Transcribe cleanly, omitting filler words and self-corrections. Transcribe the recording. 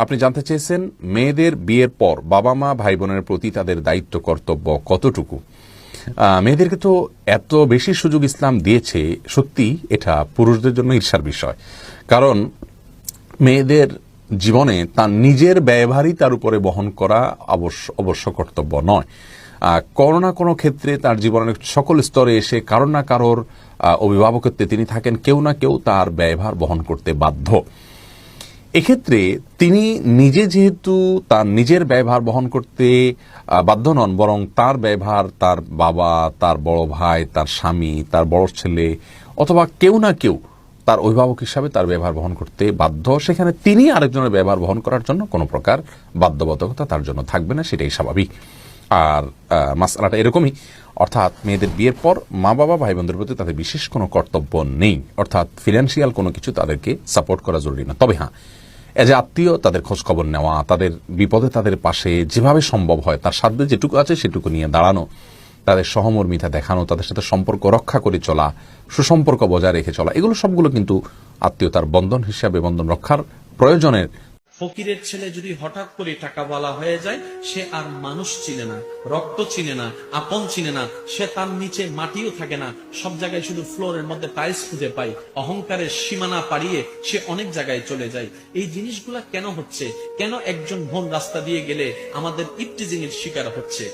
আপনি জানতে চেয়েছেন মেয়েদের বিয়ের পর বাবা মা ভাই বোনের প্রতি তাদের দায়িত্ব কর্তব্য কতটুকু। মেয়েদেরকে তো এত বেশি সুযোগ ইসলাম দিয়েছে, সত্যি এটা পুরুষদের জন্য ঈর্ষার বিষয়। কারণ মেয়েদের জীবনে তার নিজের ব্যয়ভারই তার উপরে বহন করা অবশ্য কর্তব্য নয়। কোনো না কোনো ক্ষেত্রে তার জীবনের সকল স্তরে এসে কারোর না কারোর অভিভাবকত্বে তিনি থাকেন, কেউ না কেউ তার ব্যয়ভার বহন করতে বাধ্য। এক্ষেত্রে তিনি নিজে যেহেতু তার নিজের ব্যয়ভার বহন করতে বাধ্য নন, বরং তার ব্যয়ভার তার বাবা, তার বড় ভাই, তার স্বামী, তার বড় ছেলে অথবা কেউ না কেউ তার অভিভাবক হিসাবে তার ব্যবহার বহন করতে বাধ্য, সেখানে তিনি আরেকজনের ব্যবহার বহন করার জন্য কোনো প্রকার বাধ্যবাধকতা তার জন্য থাকবে না, সেটাই স্বাভাবিক। আর মাসআলাটা এরকমই, অর্থাৎ মেয়েদের বিয়ের পর মা বাবা ভাই বোনদের প্রতি তাদের বিশেষ কোনো কর্তব্য নেই, অর্থাৎ ফিনান্সিয়াল কোনো কিছু তাদেরকে সাপোর্ট করা জরুরি না। তবে হ্যাঁ, এজ এ আত্মীয় তাদের খোঁজ খবর নেওয়া, তাদের বিপদে তাদের পাশে যেভাবে সম্ভব হয় তার সাধ্যে যেটুকু আছে সেটুকু নিয়ে দাঁড়ানো, তাদের সহমর্মিতা দেখানো, তাদের সাথে সম্পর্ক রক্ষা করে চলা, সুসম্পর্ক বজায় রেখে চলা, এগুলো সবগুলো কিন্তু আত্মীয়তার বন্ধন হিসাবে বন্ধন রক্ষার প্রয়োজনের। ফকিরের ছেলে যদি হঠাৎ করে টাকাওয়ালা হয়ে যায়, সে আর মানুষ চিনে না, রক্ত চিনে না, আপন চিনে না, সে তার নিচে মাটিও থাকে না, সব জায়গায় শুধু ফ্লোরের মধ্যে টাইলস খুঁজে পায়, অহংকারের সীমানা পাড়িয়ে সে অনেক জায়গায় চলে যায়। এই জিনিসগুলা কেন হচ্ছে? কেন একজন বোন রাস্তা দিয়ে গেলে আমাদের ইপটিজিং এর শিকার হচ্ছে?